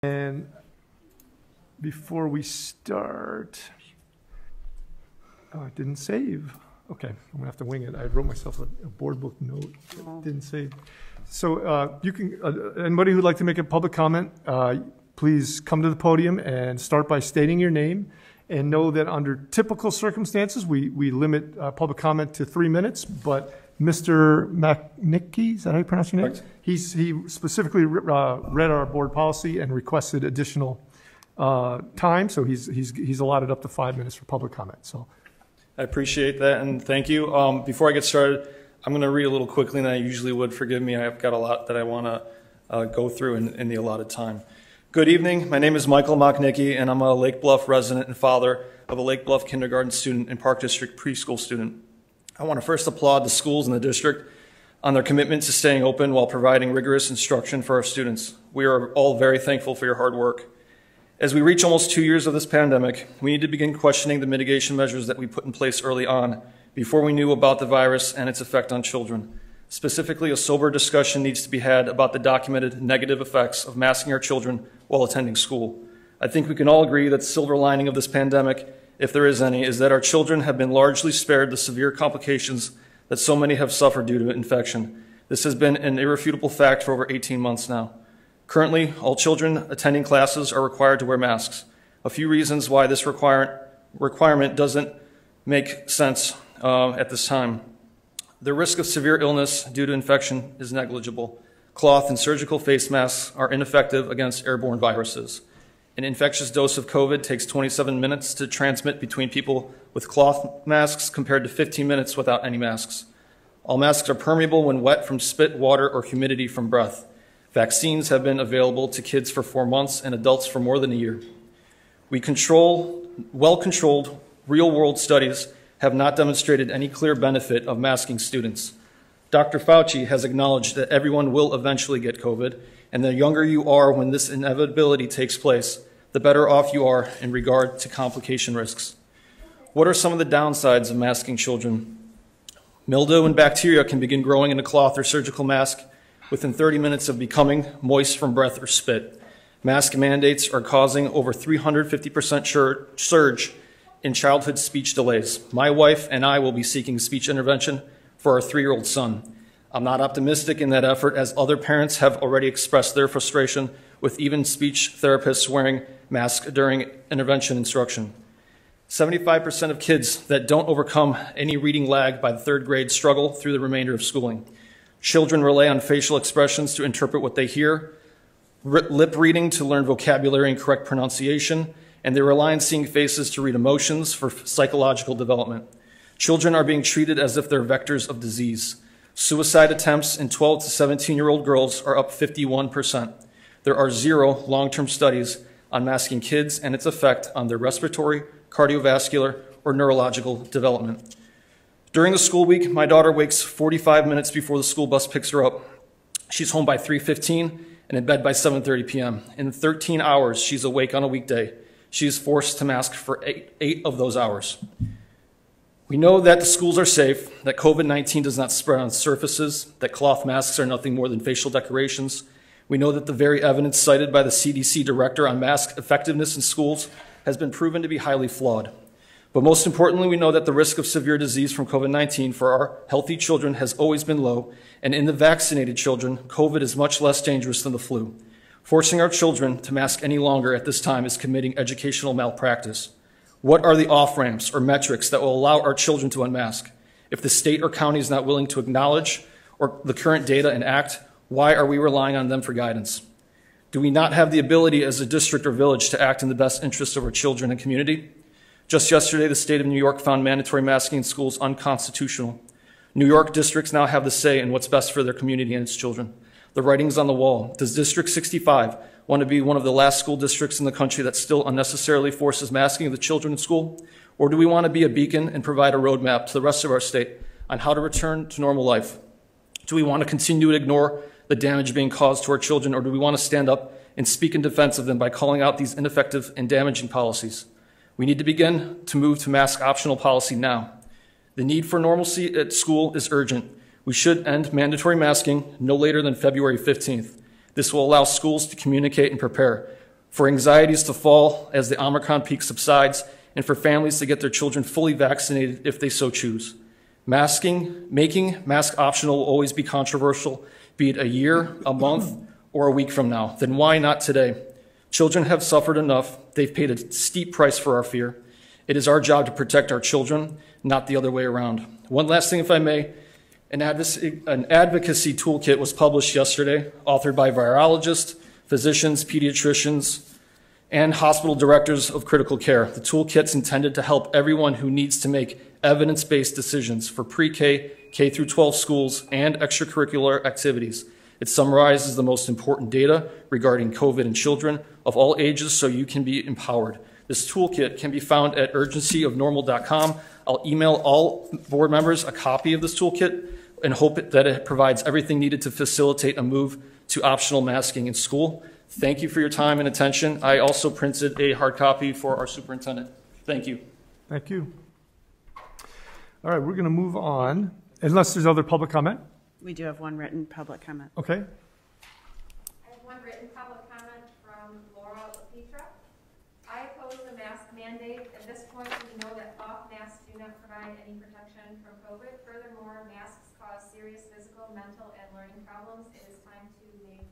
And before we start, oh, it didn't save. Okay, I'm gonna have to wing it. I wrote myself a board book note that didn't save. So you can, anybody who'd like to make a public comment, please come to the podium and start by stating your name. And know that under typical circumstances, we limit public comment to 3 minutes, but Mr. Macnicki, is that how you pronounce your name? Right. He specifically read our board policy and requested additional time, so he's allotted up to 5 minutes for public comment. So, I appreciate that, and thank you. Before I get started, I'm going to read a little quickly than I usually would. Forgive me, I've got a lot that I want to go through in the allotted time. Good evening. My name is Michael Macnicki, and I'm a Lake Bluff resident and father of a Lake Bluff kindergarten student and Park District preschool student. I want to first applaud the schools in the district on their commitment to staying open while providing rigorous instruction for our students. We are all very thankful for your hard work. As we reach almost 2 years of this pandemic, we need to begin questioning the mitigation measures that we put in place early on before we knew about the virus and its effect on children. Specifically, a sober discussion needs to be had about the documented negative effects of masking our children while attending school. I think we can all agree that the silver lining of this pandemic, if there is any, is that our children have been largely spared the severe complications that so many have suffered due to infection. This has been an irrefutable fact for over 18 months now. Currently, all children attending classes are required to wear masks. A few reasons why this requirement doesn't make sense at this time. The risk of severe illness due to infection is negligible. Cloth and surgical face masks are ineffective against airborne viruses. An infectious dose of COVID takes 27 minutes to transmit between people with cloth masks compared to 15 minutes without any masks. All masks are permeable when wet from spit, water, or humidity from breath. Vaccines have been available to kids for 4 months and adults for more than a year. Well-controlled, real-world studies have not demonstrated any clear benefit of masking students. Dr. Fauci has acknowledged that everyone will eventually get COVID, and the younger you are when this inevitability takes place, the better off you are in regard to complication risks. What are some of the downsides of masking children? Mildew and bacteria can begin growing in a cloth or surgical mask within 30 minutes of becoming moist from breath or spit. Mask mandates are causing over 350% surge in childhood speech delays. My wife and I will be seeking speech intervention for our 3-year-old son. I'm not optimistic in that effort, as other parents have already expressed their frustration with even speech therapists wearing masks during intervention instruction. 75% of kids that don't overcome any reading lag by the 3rd grade struggle through the remainder of schooling. Children rely on facial expressions to interpret what they hear, lip reading to learn vocabulary and correct pronunciation, and they rely on seeing faces to read emotions for psychological development. Children are being treated as if they're vectors of disease. Suicide attempts in 12 to 17-year-old girls are up 51%. There are 0 long-term studies on masking kids and its effect on their respiratory, cardiovascular, or neurological development. During the school week, my daughter wakes 45 minutes before the school bus picks her up. She's home by 3:15 and in bed by 7:30 p.m. In 13 hours, she's awake on a weekday. She is forced to mask for eight of those hours. We know that the schools are safe, that COVID-19 does not spread on surfaces, that cloth masks are nothing more than facial decorations. We know that the very evidence cited by the CDC director on mask effectiveness in schools has been proven to be highly flawed. But most importantly, we know that the risk of severe disease from COVID-19 for our healthy children has always been low, and in the vaccinated children, COVID is much less dangerous than the flu. Forcing our children to mask any longer at this time is committing educational malpractice. What are the off-ramps or metrics that will allow our children to unmask? If the state or county is not willing to acknowledge or the current data and act, why are we relying on them for guidance? Do we not have the ability as a district or village to act in the best interest of our children and community? Just yesterday, the state of New York found mandatory masking in schools unconstitutional. New York districts now have the say in what's best for their community and its children. The writing's on the wall. Does District 65 want to be one of the last school districts in the country that still unnecessarily forces masking of the children in school? Or do we want to be a beacon and provide a roadmap to the rest of our state on how to return to normal life? Do we want to continue to ignore the damage being caused to our children, or do we want to stand up and speak in defense of them by calling out these ineffective and damaging policies? We need to begin to move to mask optional policy now. The need for normalcy at school is urgent. We should end mandatory masking no later than February 15th. This will allow schools to communicate and prepare. for anxieties to fall as the Omicron peak subsides, and for families to get their children fully vaccinated if they so choose. Making mask optional will always be controversial, be it a year, a month, or a week from now. Then why not today? Children have suffered enough. They've paid a steep price for our fear. It is our job to protect our children, not the other way around. One last thing, if I may. An advocacy toolkit was published yesterday, authored by virologists, physicians, pediatricians, and hospital directors of critical care. The toolkit's intended to help everyone who needs to make evidence-based decisions for pre-K, K through 12 schools, and extracurricular activities. It summarizes the most important data regarding COVID in children of all ages so you can be empowered. This toolkit can be found at urgencyofnormal.com. I'll email all board members a copy of this toolkit and hope that it provides everything needed to facilitate a move to optional masking in school. Thank you for your time and attention. I also printed a hard copy for our superintendent. Thank you. Thank you. All right, we're going to move on, unless there's other public comment. We do have one written public comment. Okay. I have one written public comment from Laura Petra. I oppose the mask mandate. At this point, we know that cloth masks do not provide any protection from COVID. Furthermore, masks cause serious physical, mental, and learning problems. It is time to make